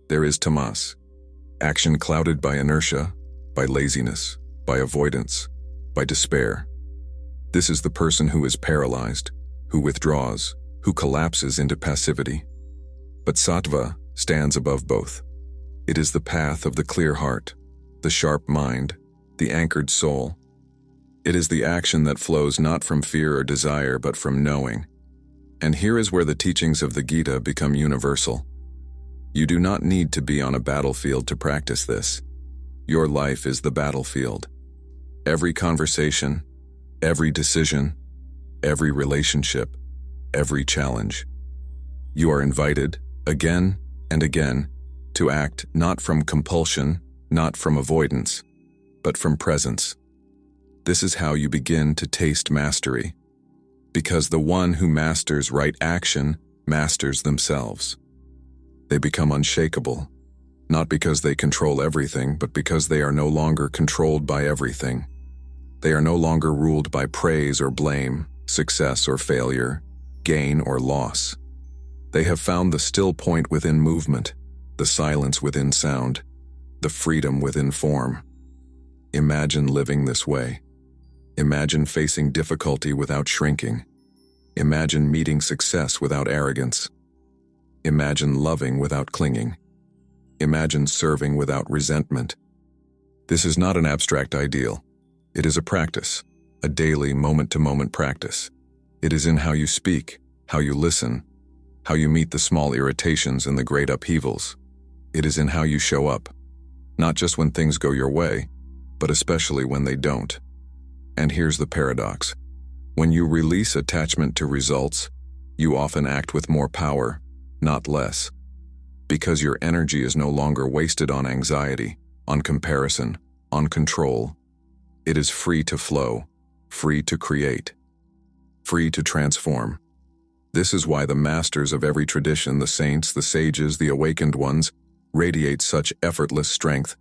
there is tamas, action clouded by inertia, by laziness, by avoidance, by despair. This is the person who is paralyzed, who withdraws, who collapses into passivity. But sattva stands above both. It is the path of the clear heart, the sharp mind, the anchored soul. It is the action that flows not from fear or desire but from knowing. And here is where the teachings of the Gita become universal. You do not need to be on a battlefield to practice this. Your life is the battlefield. Every conversation, every decision, every relationship, every challenge. You are invited, again and again, to act not from compulsion, not from avoidance, but from presence. This is how you begin to taste mastery, because the one who masters right action masters themselves. They become unshakable, not because they control everything, but because they are no longer controlled by everything. They are no longer ruled by praise or blame, success or failure, gain or loss. They have found the still point within movement, the silence within sound, the freedom within form. Imagine living this way. Imagine facing difficulty without shrinking. Imagine meeting success without arrogance. Imagine loving without clinging. Imagine serving without resentment. This is not an abstract ideal. It is a practice, a daily, moment-to-moment practice. It is in how you speak, how you listen, how you meet the small irritations and the great upheavals. It is in how you show up, not just when things go your way, but especially when they don't. And here's the paradox. When you release attachment to results, you often act with more power, not less, because your energy is no longer wasted on anxiety, on comparison, on control. It is free to flow, free to create, free to transform. This is why the masters of every tradition, the saints, the sages, the awakened ones, radiate such effortless strength,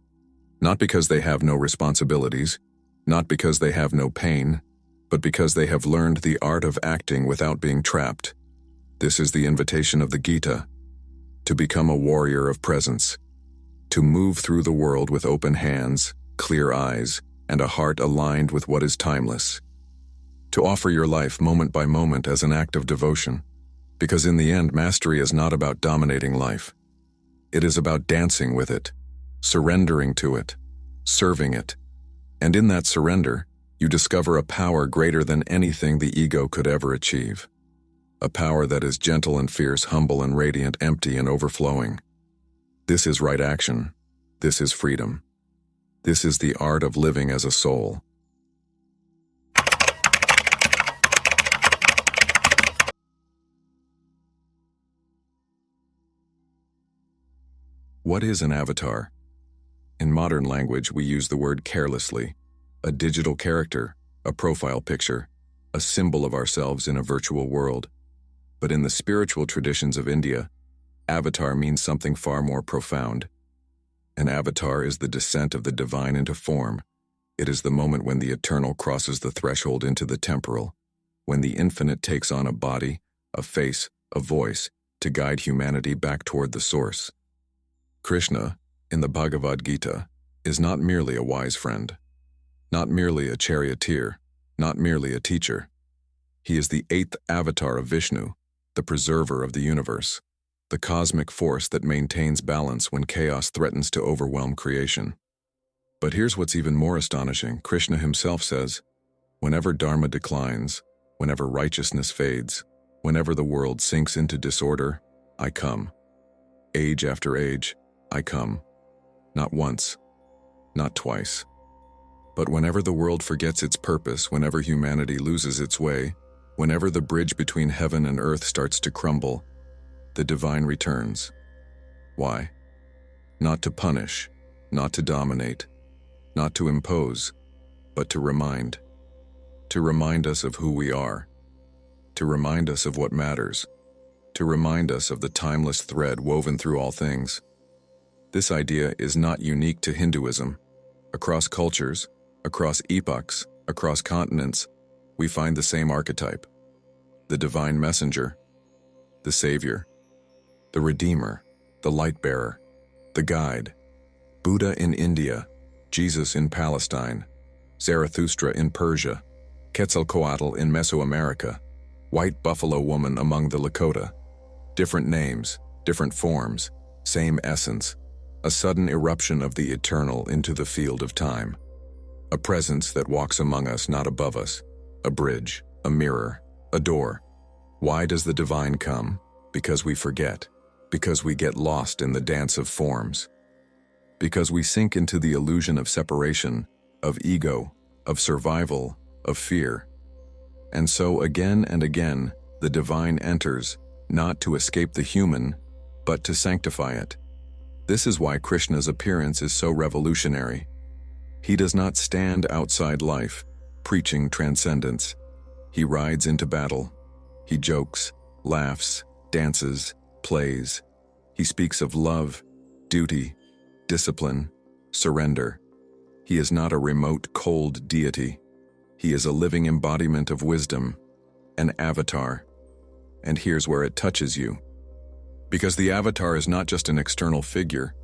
not because they have no responsibilities, not because they have no pain, but because they have learned the art of acting without being trapped. This is the invitation of the Gita, to become a warrior of presence, to move through the world with open hands, clear eyes, and a heart aligned with what is timeless. To offer your life moment by moment as an act of devotion, because in the end, mastery is not about dominating life. It is about dancing with it, surrendering to it, serving it. And in that surrender, you discover a power greater than anything the ego could ever achieve. A power that is gentle and fierce, humble and radiant, empty and overflowing. This is right action. This is freedom. This is the art of living as a soul. What is an avatar? In modern language, we use the word carelessly. A digital character, a profile picture, a symbol of ourselves in a virtual world. But in the spiritual traditions of India, avatar means something far more profound. An avatar is the descent of the divine into form. It is the moment when the eternal crosses the threshold into the temporal, when the infinite takes on a body, a face, a voice, to guide humanity back toward the source. Krishna, in the Bhagavad Gita, is not merely a wise friend, not merely a charioteer, not merely a teacher. He is the eighth avatar of Vishnu, the preserver of the universe, the cosmic force that maintains balance when chaos threatens to overwhelm creation. But here's what's even more astonishing. Krishna himself says, "Whenever Dharma declines, whenever righteousness fades, whenever the world sinks into disorder, I come. Age after age, I come. Not once, not twice. But whenever the world forgets its purpose, whenever humanity loses its way, whenever the bridge between heaven and earth starts to crumble, the divine returns. Why? Not to punish, not to dominate, not to impose, but to remind. To remind us of who we are. To remind us of what matters. To remind us of the timeless thread woven through all things. This idea is not unique to Hinduism. Across cultures, across epochs, across continents, we find the same archetype. The divine messenger, the savior, the redeemer, the light bearer, the guide. Buddha in India, Jesus in Palestine, Zarathustra in Persia, Quetzalcoatl in Mesoamerica, white buffalo woman among the Lakota. Different names, different forms, same essence, a sudden eruption of the eternal into the field of time. A presence that walks among us, not above us, a bridge, a mirror, a door. Why does the divine come? Because we forget, because we get lost in the dance of forms, because we sink into the illusion of separation, of ego, of survival, of fear. And so again and again, the divine enters, not to escape the human, but to sanctify it. This is why Krishna's appearance is so revolutionary. He does not stand outside life, preaching transcendence. He rides into battle. He jokes, laughs, dances, plays. He speaks of love, duty, discipline, surrender. He is not a remote, cold deity. He is a living embodiment of wisdom, an avatar. And here's where it touches you. Because the avatar is not just an external figure,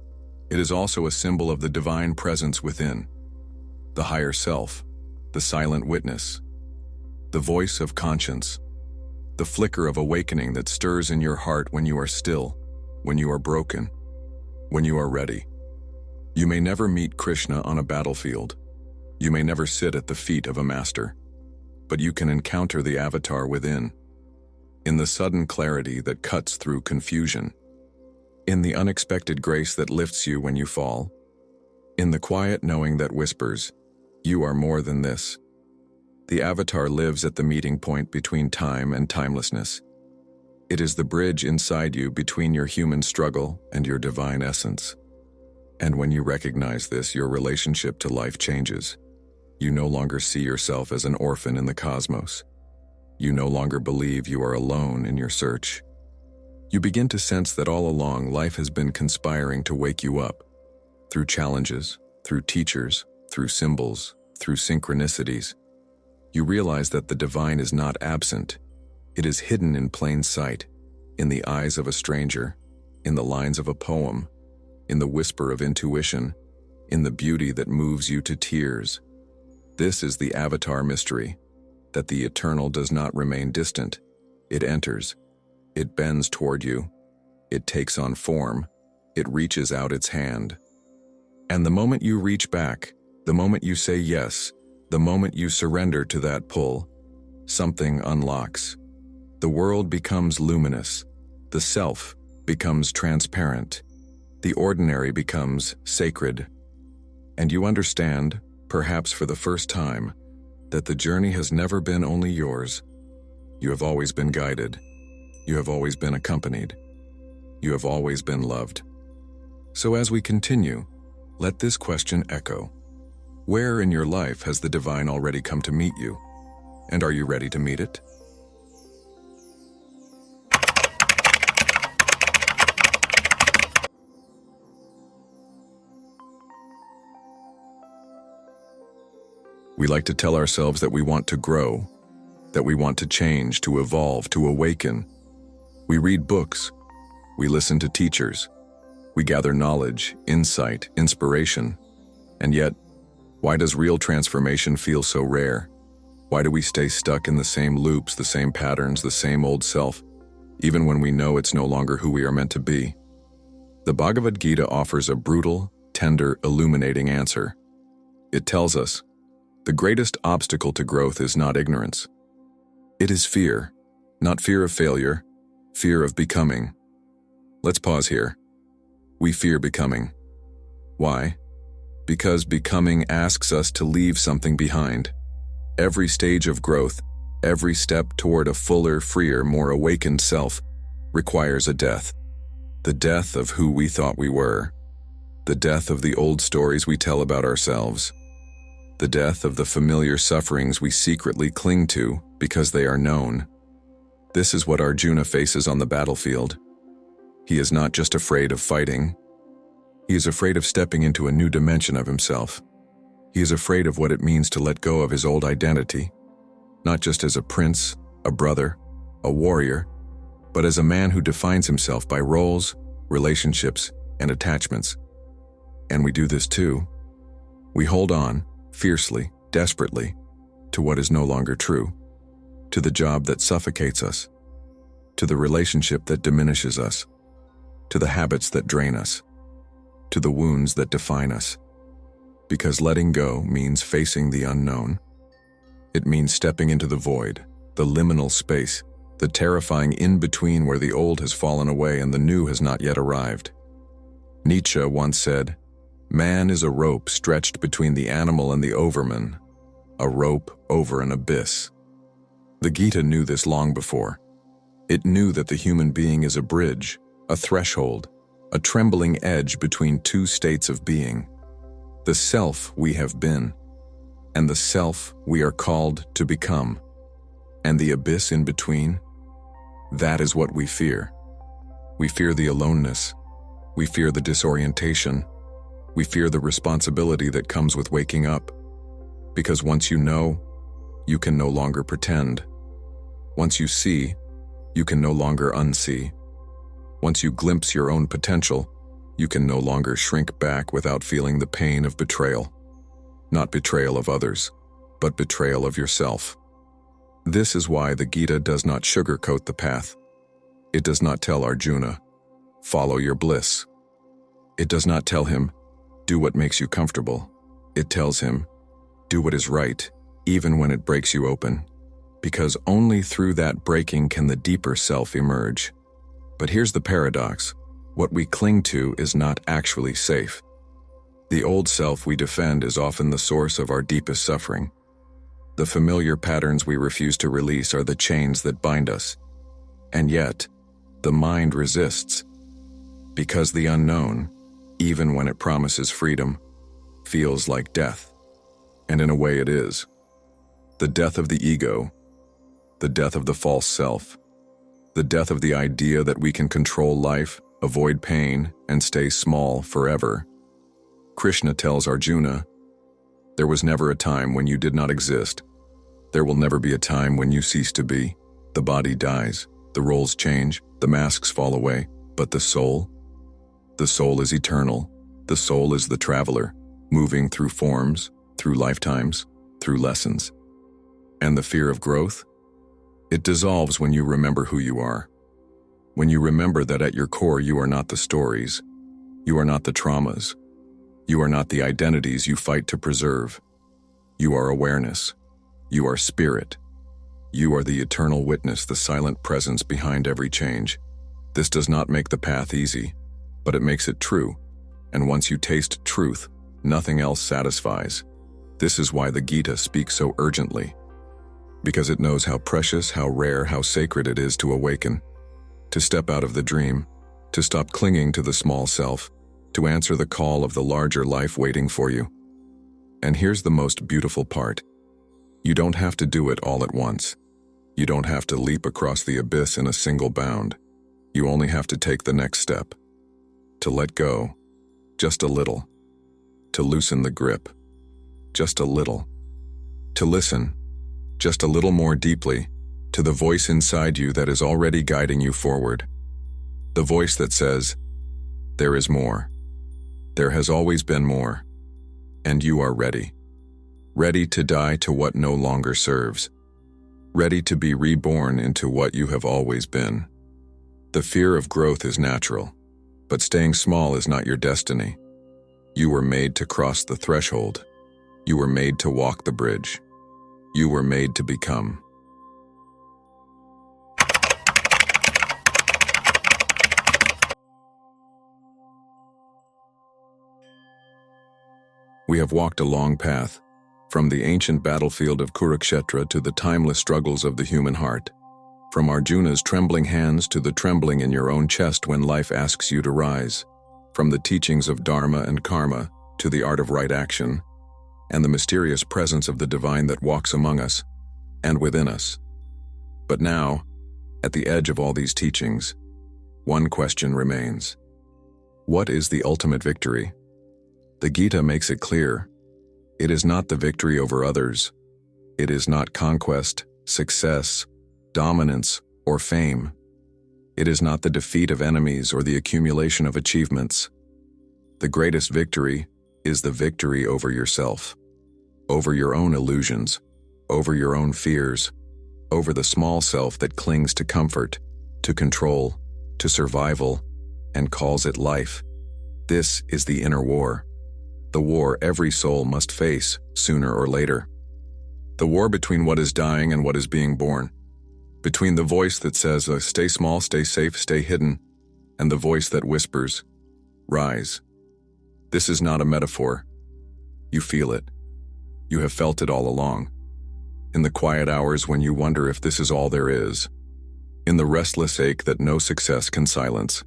it is also a symbol of the divine presence within. The higher self, the silent witness, the voice of conscience, the flicker of awakening that stirs in your heart when you are still, when you are broken, when you are ready. You may never meet Krishna on a battlefield. You may never sit at the feet of a master, but you can encounter the avatar within, in the sudden clarity that cuts through confusion, in the unexpected grace that lifts you when you fall, in the quiet knowing that whispers, "You are more than this." The avatar lives at the meeting point between time and timelessness. It is the bridge inside you between your human struggle and your divine essence. And when you recognize this, your relationship to life changes. You no longer see yourself as an orphan in the cosmos. You no longer believe you are alone in your search. You begin to sense that all along life has been conspiring to wake you up. Through challenges, through teachers, through symbols, through synchronicities. You realize that the divine is not absent. It is hidden in plain sight, in the eyes of a stranger, in the lines of a poem, in the whisper of intuition, in the beauty that moves you to tears. This is the avatar mystery, that the eternal does not remain distant. It enters. It bends toward you. It takes on form. It reaches out its hand. And the moment you reach back, the moment you say yes, the moment you surrender to that pull, something unlocks. The world becomes luminous. The self becomes transparent. The ordinary becomes sacred. And you understand, perhaps for the first time, that the journey has never been only yours. You have always been guided. You have always been accompanied. You have always been loved. So as we continue, let this question echo. Where in your life has the divine already come to meet you? And are you ready to meet it? We like to tell ourselves that we want to grow, that we want to change, to evolve, to awaken. We read books. We listen to teachers. We gather knowledge, insight, inspiration. And yet, why does real transformation feel so rare? Why do we stay stuck in the same loops, the same patterns, the same old self, even when we know it's no longer who we are meant to be? The Bhagavad Gita offers a brutal, tender, illuminating answer. It tells us, the greatest obstacle to growth is not ignorance. It is fear, not fear of failure, fear of becoming. Let's pause here. We fear becoming. Why? Because becoming asks us to leave something behind. Every stage of growth, every step toward a fuller, freer, more awakened self, requires a death. The death of who we thought we were. The death of the old stories we tell about ourselves. The death of the familiar sufferings we secretly cling to because they are known. This is what Arjuna faces on the battlefield. He is not just afraid of fighting. He is afraid of stepping into a new dimension of himself. He is afraid of what it means to let go of his old identity, not just as a prince, a brother, a warrior, but as a man who defines himself by roles, relationships, and attachments. And we do this too. We hold on, fiercely, desperately, to what is no longer true, to the job that suffocates us, to the relationship that diminishes us, to the habits that drain us, to the wounds that define us. Because letting go means facing the unknown. It means stepping into the void, the liminal space, the terrifying in-between where the old has fallen away and the new has not yet arrived. Nietzsche once said, "Man is a rope stretched between the animal and the overman, a rope over an abyss." The Gita knew this long before. It knew that the human being is a bridge, a threshold, a trembling edge between two states of being. The self we have been, and the self we are called to become. And the abyss in between, that is what we fear. We fear the aloneness. We fear the disorientation. We fear the responsibility that comes with waking up. Because once you know, you can no longer pretend. Once you see, you can no longer unsee. Once you glimpse your own potential, you can no longer shrink back without feeling the pain of betrayal. Not betrayal of others, but betrayal of yourself. This is why the Gita does not sugarcoat the path. It does not tell Arjuna, "Follow your bliss." It does not tell him, "Do what makes you comfortable." It tells him, "Do what is right, even when it breaks you open." Because only through that breaking can the deeper self emerge. But here's the paradox. What we cling to is not actually safe. The old self we defend is often the source of our deepest suffering. The familiar patterns we refuse to release are the chains that bind us. And yet, the mind resists. Because the unknown, even when it promises freedom, feels like death. And in a way it is. The death of the ego, the death of the false self, the death of the idea that we can control life, avoid pain, and stay small forever. Krishna tells Arjuna, "There was never a time when you did not exist. There will never be a time when you cease to be. The body dies, the roles change, the masks fall away, but the soul is eternal. The soul is the traveler, moving through forms, through lifetimes, through lessons." And the fear of growth? It dissolves when you remember who you are. When you remember that at your core you are not the stories, you are not the traumas, you are not the identities you fight to preserve. You are awareness. You are spirit. You are the eternal witness, the silent presence behind every change. This does not make the path easy, but it makes it true. And once you taste truth, nothing else satisfies. This is why the Gita speaks so urgently. Because it knows how precious, how rare, how sacred it is to awaken. To step out of the dream, to stop clinging to the small self, to answer the call of the larger life waiting for you. And here's the most beautiful part. You don't have to do it all at once. You don't have to leap across the abyss in a single bound. You only have to take the next step. To let go, just a little. To loosen the grip, just a little. To listen, just a little more deeply, to the voice inside you that is already guiding you forward. The voice that says, "There is more. There has always been more. And you are ready." ready to die to what no longer serves, ready to be reborn into what you have always been. The fear of growth is natural, but staying small is not your destiny. You were made to cross the threshold. You were made to walk the bridge. You were made to become. We have walked a long path, from the ancient battlefield of Kurukshetra to the timeless struggles of the human heart, from Arjuna's trembling hands to the trembling in your own chest when life asks you to rise, from the teachings of Dharma and Karma to the art of right action, and the mysterious presence of the divine that walks among us and within us. But now, at the edge of all these teachings, one question remains. What is the ultimate victory? The Gita makes it clear. It is not the victory over others. It is not conquest, success, dominance, or fame. It is not the defeat of enemies or the accumulation of achievements. The greatest victory is the victory over yourself, over your own illusions, over your own fears, over the small self that clings to comfort, to control, to survival, and calls it life. This is the inner war. The war every soul must face, sooner or later. The war between what is dying and what is being born. Between the voice that says, stay small, stay safe, stay hidden, and the voice that whispers, rise. This is not a metaphor. You feel it. You have felt it all along. In the quiet hours when you wonder if this is all there is. In the restless ache that no success can silence.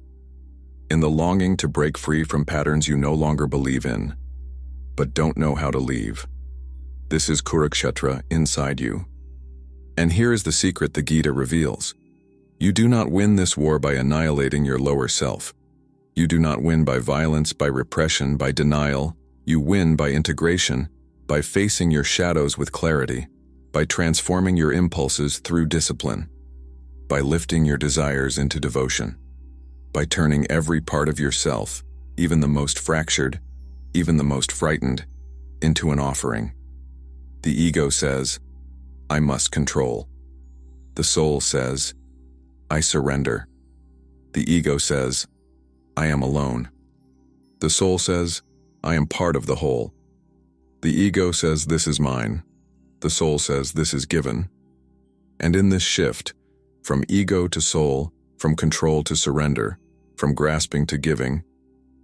In the longing to break free from patterns you no longer believe in, but don't know how to leave. This is Kurukshetra inside you. And here is the secret the Gita reveals. You do not win this war by annihilating your lower self. You do not win by violence, by repression, by denial. You win by integration, by facing your shadows with clarity, by transforming your impulses through discipline, by lifting your desires into devotion, by turning every part of yourself, even the most fractured, even the most frightened, into an offering. The ego says, I must control. The soul says, I surrender. The ego says, I am alone. The soul says, I am part of the whole. The ego says, this is mine. The soul says, this is given. And in this shift, from ego to soul, from control to surrender, from grasping to giving,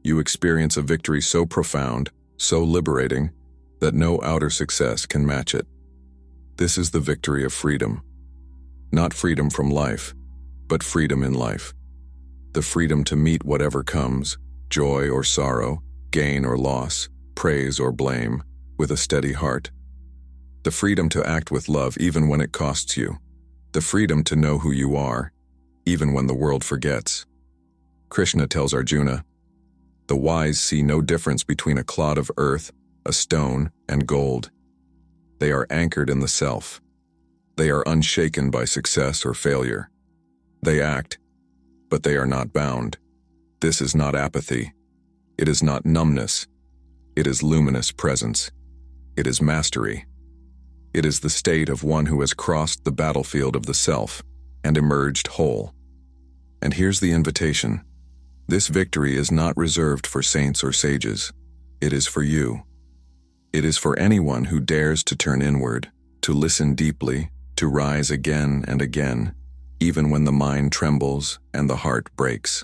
you experience a victory so profound, so liberating, that no outer success can match it. This is the victory of freedom. Not freedom from life, but freedom in life. The freedom to meet whatever comes, joy or sorrow, gain or loss, praise or blame, with a steady heart. The freedom to act with love even when it costs you. The freedom to know who you are, even when the world forgets. Krishna tells Arjuna, the wise see no difference between a clod of earth, a stone, and gold. They are anchored in the self. They are unshaken by success or failure. They act, but they are not bound. This is not apathy. It is not numbness. It is luminous presence. It is mastery. It is the state of one who has crossed the battlefield of the self and emerged whole. And here's the invitation. This victory is not reserved for saints or sages. It is for you. It is for anyone who dares to turn inward, to listen deeply, to rise again and again, even when the mind trembles and the heart breaks.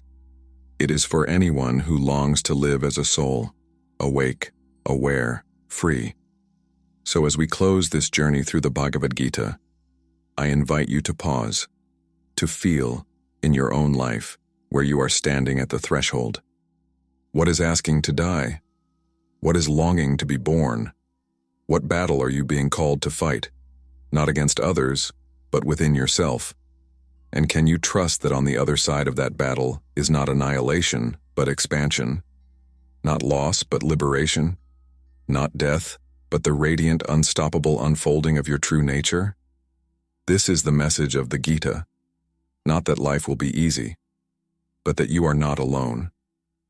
It is for anyone who longs to live as a soul, awake, aware, free. So as we close this journey through the Bhagavad Gita, I invite you to pause, to feel in your own life where you are standing at the threshold. What is asking to die? What is longing to be born? What battle are you being called to fight? Not against others, but within yourself. And can you trust that on the other side of that battle is not annihilation, but expansion? Not loss, but liberation? Not death, but the radiant, unstoppable unfolding of your true nature? This is the message of the Gita. Not that life will be easy, but that you are not alone.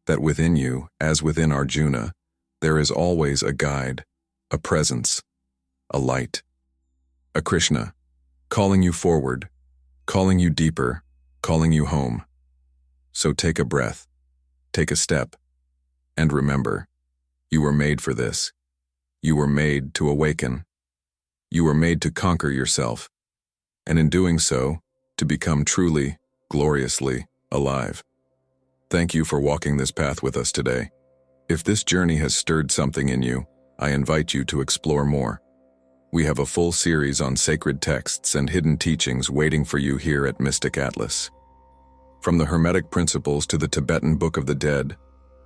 That within you, as within Arjuna, there is always a guide, a presence, a light. A Krishna, calling you forward, calling you deeper, calling you home. So take a breath, take a step, and remember, you were made for this. You were made to awaken. You were made to conquer yourself, and in doing so, to become truly, gloriously alive. Thank you for walking this path with us today. If this journey has stirred something in you, I invite you to explore more. We have a full series on sacred texts and hidden teachings waiting for you here at Mystic Atlas. From the Hermetic Principles to the Tibetan Book of the Dead,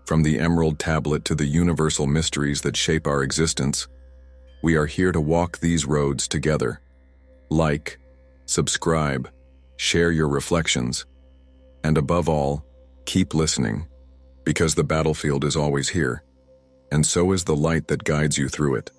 from the Emerald Tablet to the universal mysteries that shape our existence, we are here to walk these roads together. Like, subscribe, share your reflections, and above all, keep listening, because the battlefield is always here, and so is the light that guides you through it.